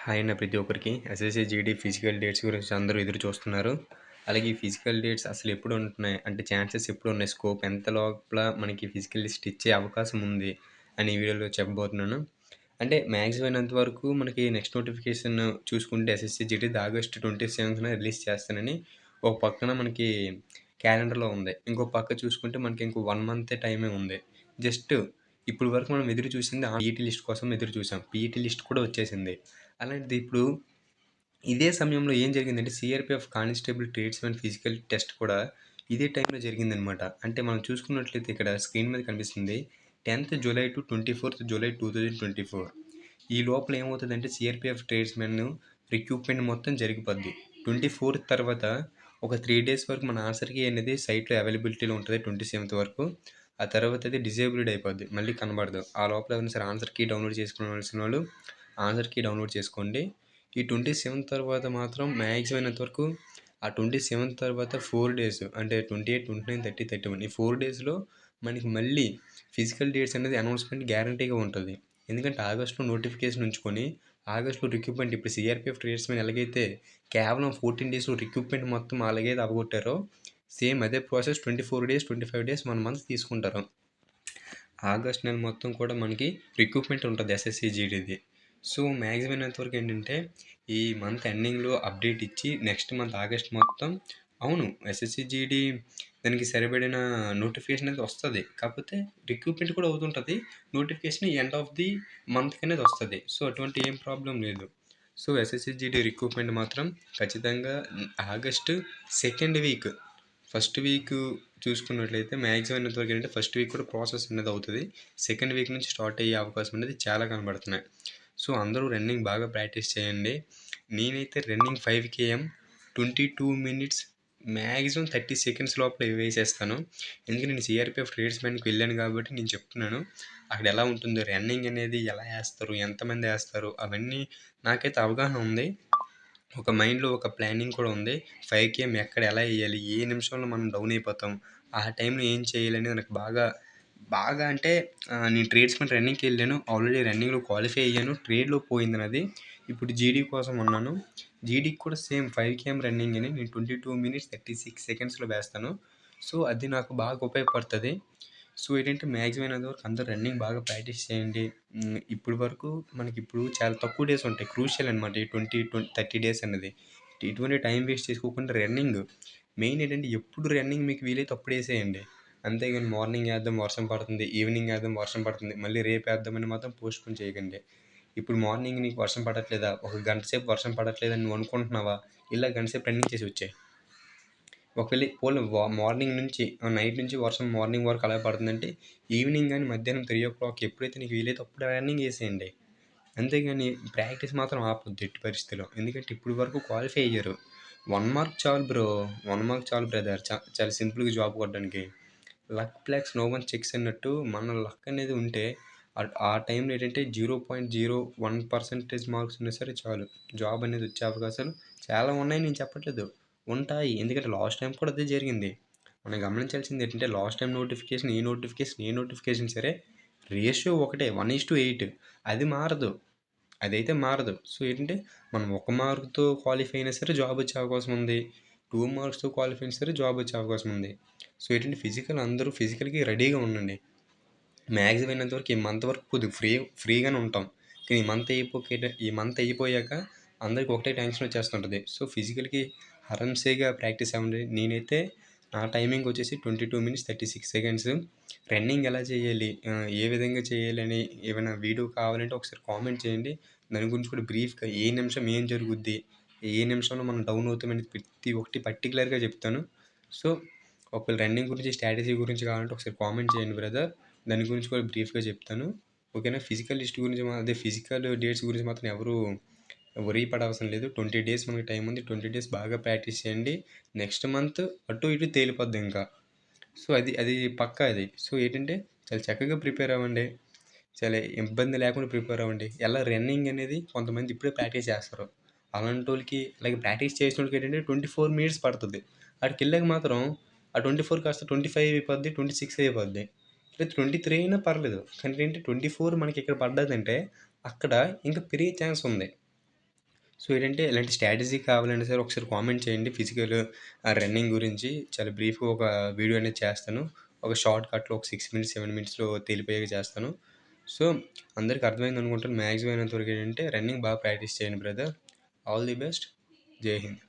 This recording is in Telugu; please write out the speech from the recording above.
హాయ్ అన్న ప్రతి ఒక్కరికి ఎస్ఎస్సి జీడీ ఫిజికల్ డేట్స్ గురించి అందరూ ఎదురు చూస్తున్నారు. అలాగే ఈ ఫిజికల్ డేట్స్ అసలు ఎప్పుడు ఉంటున్నాయి అంటే ఛాన్సెస్ ఎప్పుడు ఉన్నాయి, స్కోప్ ఎంత లోపల మనకి ఫిజికల్ లిస్ట్ ఇచ్చే అవకాశం ఉంది అని ఈ వీడియోలో చెప్పబోతున్నాను. అంటే మ్యాక్సిమం అయినంత వరకు మనకి నెక్స్ట్ నోటిఫికేషన్ చూసుకుంటే ఎస్ఎస్సి జీడీ ఆగస్ట్ 27న రిలీజ్ చేస్తానని ఒక పక్కన మనకి క్యాలెండర్లో ఉంది. ఇంకో పక్క చూసుకుంటే మనకి ఇంకో 1 మంతే టైమే ఉంది. జస్ట్ ఇప్పుడు వరకు మనం ఎదురు చూసింది ఆ పీఈటీ లిస్ట్ కోసం ఎదురు చూసాం. పీఈటీ లిస్ట్ కూడా వచ్చేసింది. అలాంటిది ఇప్పుడు ఇదే సమయంలో ఏం జరిగిందంటే CRPF constable tradesmen physical test కూడా ఇదే టైంలో జరిగిందనమాట. అంటే మనం చూసుకున్నట్లయితే ఇక్కడ స్క్రీన్ మీద కనిపిస్తుంది 10థ్ జూలై టు 24th జూలై 2024. ఈ లోపల ఏమవుతదంటే సీఆర్‌పీఎఫ్ ట్రేడ్స్‌మెన్ రిక్రూట్‌మెంట్ మొత్తం జరిగిపోద్ది. 24th తర్వాత ఒక 3 డేస్ వరకు మన ఆన్సర్ కీ అనేది సైట్‌లో అవైలబిలిటీలో ఉంటది 27th వరకు. ఆ తర్వాత అది డిజేబుల్డ్ అయిపోద్ది. మళ్ళీ కనబడదు. ఆ లోపల ఎవరైనా సరే ఆన్సర్ కీ డౌన్‌లోడ్ చేసుకోవాల్సినోళ్ళు ఆన్సర్ కీ డౌన్‌లోడ్ చేసుకోండి. ఈ 27 తర్వాత మాత్రం మ్యాక్సిమం అయినంత వరకు ఆ 27 తర్వాత 4 డేస్ అంటే 28, 29, 30, 31 ఈ 4 డేస్‌లో మనకి మళ్ళీ ఫిజికల్ డేట్స్ అనేది అనౌన్స్‌మెంట్ గ్యారంటీగా ఉంటది. ఎందుకంటే ఆగస్ట్‌లో నోటిఫికేషన్ ఉంచుకొని ఆగస్ట్‌లో రిక్రూట్‌మెంట్ ఇప్పుడు సీఆర్‌పీఎఫ్ ట్రేడ్స్‌మెన్ ఎలాగైతే కేవలం 14 డేస్‌లో రిక్రూట్‌మెంట్ మొత్తం అలాగైతే అవగొట్టారో సేమ్ అదే ప్రాసెస్ 24 డేస్, 25 డేస్, 1 మంత్ తీసుకుంటారు. ఆగస్ట్ నెల మొత్తం కూడా మనకి రిక్రూట్‌మెంట్ ఉంటది ఎస్ఎస్సి జీడీది. సో, మ్యాక్సిమం అయినంతవరకు ఏంటంటే, ఈ మంత్ ఎండింగ్‌లో అప్డేట్ ఇచ్చి నెక్స్ట్ మంత్ ఆగస్ట్ మొత్తం అవును. ఎస్ఎస్సి జీడీ దానికి సరిపడిన నోటిఫికేషన్ అనేది వస్తది. కాకపోతే రిక్రూట్‌మెంట్ కూడా అవుతుంటది. నోటిఫికేషన్ ఎండ్ ఆఫ్ ది మంత్‌కి అనేది వస్తది. సో, అటువంటి ఏం ప్రాబ్లమ్ లేదు. సో, ఎస్ఎస్సి జీడీ రిక్రూట్‌మెంట్ మాత్రం ఖచ్చితంగా August second week first week చూసుకున్నట్లయితే మ్యాక్సిమం అయినంతవరకు ఏంటంటే ఫస్ట్ వీక్ కూడా ప్రాసెస్ అనేది అవుతది. సెకండ్ వీక్ నుంచి స్టార్ట్ అయ్యే అవకాశం అనేది చాలా కనబడుతున్నాయి. సో, అందరూ రన్నింగ్ బాగా ప్రాక్టీస్ చేయండి. నేనైతే running 5 KM 22 minutes maximum 30 seconds లోపల వేసేస్తాను. ఎందుకంటే నేను సీఆర్‌పీఎఫ్ ట్రేడ్స్‌మెన్‌కి వెళ్ళాను కాబట్టి నేను చెప్తున్నాను. అక్కడ ఎలా ఉంటుందో రన్నింగ్ అనేది ఎలా ఏస్తారు? ఎంతమంది ఏస్తారు? అవన్నీ నాకైతే అవగాహన ఉంది. ఒక మైండ్‌లో ఒక ప్లానింగ్ కూడా ఉంది. 5 కేఎం ఎక్కడ ఎలా ఎయ్యాలి? ఏ నిమిషంలో మనం డౌన్ అయిపోతాం? ఆ టైంలో ఏం చేయాలనేది నాకు బాగా, బాగా అంటే నేను ట్రేడ్స్‌మెన్ రన్నింగ్‌కెళ్ళాను. ఆల్రెడీ రన్నింగ్‌లో క్వాలిఫై అయ్యాను. ట్రేడ్‌లో పోయింది నాది. ఇప్పుడు జీడీ కోసం ఉన్నాను. జీడీకి కూడా సేమ్ 5 కేఎం రన్నింగేనే. నేను 22 మినిట్స్ 36 సెకండ్స్‌లో వేస్తాను. సో, అది నాకు బాగా ఉపయోగపడతది. సో, ఏంటంటే మ్యాక్సిమం అయినంత వరకు అందరూ రన్నింగ్ బాగా ప్రాక్టీస్ చేయండి. ఇప్పటి వరకు మనకిప్పుడు చాలా తక్కువ డేస్ ఉంటాయి. క్రూషియల్ అనమాట ఈ 30 డేస్ అన్నది. ఎటువంటి టైం వేస్ట్ చేసుకోకుండా రన్నింగ్ మెయిన్ ఏంటంటే ఎప్పుడు రన్నింగ్ మీకు వీలైతే అప్పుడు ఏసేయండి. అంతేగాని మార్నింగ్ ఏద్దాం వర్షం పడుతుంది, ఈవినింగ్ ఏద్దాం వర్షం పడుతుంది, మళ్ళీ రేపు ఏద్దామని మాత్రం పోస్ట్‌పోన్ చేయకండి. ఇప్పుడు మార్నింగ్ నీకు వర్షం పడట్లేదా? ఒక గంట సేపు వర్షం పడట్లేదని నువ్వు అనుకుంటున్నావా? ఎళ్లి ఆ గంట సేపు రన్నింగ్ చేసి వచ్చేయి. ఒకవేళ పోన్లే మార్నింగ్ నుంచి నైట్ నుంచి వర్షం మార్నింగ్ వరకు అలాగే పడుతుందంటే ఈవినింగ్ గాని మధ్యాహ్నం 3:00 ఎప్పుడైతే నీకు వీలైతే అప్పుడు రన్నింగ్ ఏసేయండి. అంతేగాని ప్రాక్టీస్ మాత్రం ఆపొద్దు ఎట్టి పరిస్థితిలో. ఎందుకంటే ఇప్పటి వరకు క్వాలిఫై అయ్యారు. 1 మార్క్ చాలు బ్రో. 1 మార్క్ చాలు బ్రదర్. చాలా సింపుల్‌గా జాబ్ కొట్టడానికి. Luck plus no one checks అన్నట్టు మన లక్ అనేది ఉంటే ఆ టైంలో ఏంటంటే 0.01% మార్క్స్ ఉన్నా సరే చాలు. జాబ్ అనేది వచ్చే అవకాశాలు చాలా ఉన్నాయి నేను చెప్పట్లేదు. ఉంటాయి. ఎందుకంటే లాస్ట్ టైం కూడా అదే జరిగింది. మనం గమనించాల్సింది ఏంటంటే లాస్ట్ టైం నోటిఫికేషన్, ఏ నోటిఫికేషన్ సరే రేషియో ఒకటే 1:8 అది మారదు. అదైతే మారదు. సో, ఏంటంటే మనం ఒక మార్క్‌తో క్వాలిఫై అయినా సరే జాబ్ వచ్చే అవకాశం ఉంది. 2 మార్క్స్‌తో క్వాలిఫై అయినా సరే జాబ్ వచ్చే అవకాశం ఉంది. సో, ఏంటంటే అందరూ ఫిజికల్‌కి రెడీగా ఉండండి. మ్యాక్సిమం అయినంత వరకు ఈ మంత్ వరకు కొద్దిగా ఫ్రీగానే ఉంటాం. కానీ ఈ మంత్ అయిపోయాక అందరికి ఒకటే టెన్షన్ వచ్చేస్తుంటది. సో, ఫిజికల్‌కి హరమ్‌సేగా ప్రాక్టీస్ అవ్వండి. నేనైతే నా టైమింగ్ వచ్చేసి 22 మినిట్స్ 36 సెకండ్స్. రన్నింగ్ ఎలా చేయాలి? ఏ విధంగా చేయాలని ఏమైనా వీడియో కావాలంటే ఒకసారి కామెంట్ చేయండి. దాని గురించి కూడా బ్రీఫ్‌గా ఏ నిమిషం ఏం జరుగుద్ది? ఏ నిమిషంలో మనం డౌన్ అవుతామనేది ప్రతి ఒక్కటి పర్టిక్యులర్‌గా చెప్తాను. సో, ఒకవేళ రన్నింగ్ గురించి, స్ట్రాటజీ గురించి కావాలంటే ఒకసారి కామెంట్ చేయండి బ్రదర్. దాని గురించి కూడా బ్రీఫ్‌గా చెప్తాను. ఓకేనా? ఫిజికల్ లిస్ట్ గురించి అదే ఫిజికల్ డేట్స్ గురించి మాత్రం ఎవరు వరీ పడవసరం లేదు. 20 డేస్ మనకి టైం ఉంది. 20 డేస్ బాగా ప్రాక్టీస్ చేయండి. నెక్స్ట్ మంత్ అటు ఇటు తేలిపోద్ది ఇంకా. సో, అది పక్కా అది. సో, ఏంటంటే చాలా చక్కగా ప్రిపేర్ అవ్వండి. చాలా ఇబ్బంది లేకుండా ప్రిపేర్ అవ్వండి. ఎలా రన్నింగ్ అనేది కొంతమంది ఇప్పుడే ప్రాక్టీస్ చేస్తారు. అలాంటోళ్ళకి అలాగే ప్రాక్టీస్ చేసినోళ్ళకి ఏంటంటే 24 మినిట్స్ పడతది. ఆడికెళ్ళాక మాత్రం ఆ 24 కాస్త 25 అయిపోద్ది. 26 అయిపోద్ది. లేదా 23 అయినా పర్లేదు. కానీ ఏంటి 24 మనకి ఇక్కడ పడ్డదంటే అక్కడ ఇంకా పెరిగే ఛాన్స్ ఉంది. సో, ఏంటంటే ఇలాంటి స్ట్రాటజీ కావాలన్నా సరే ఒకసారి కామెంట్ చేయండి. ఫిజికల్ రన్నింగ్ గురించి చాలా బ్రీఫ్‌గా ఒక వీడియో అనేది చేస్తాను. ఒక షార్ట్ కట్‌లో ఒక 6 మినిట్స్, 7 మినిట్స్‌లో తెలిపోయేలా చేస్తాను. సో, అందరికి అర్థమైందనుకుంటాను. మాక్సిమం అయినంత వరకు ఏంటంటే రన్నింగ్ బాగా ప్రాక్టీస్ చేయండి బ్రదర్. All the best. జై హింద్.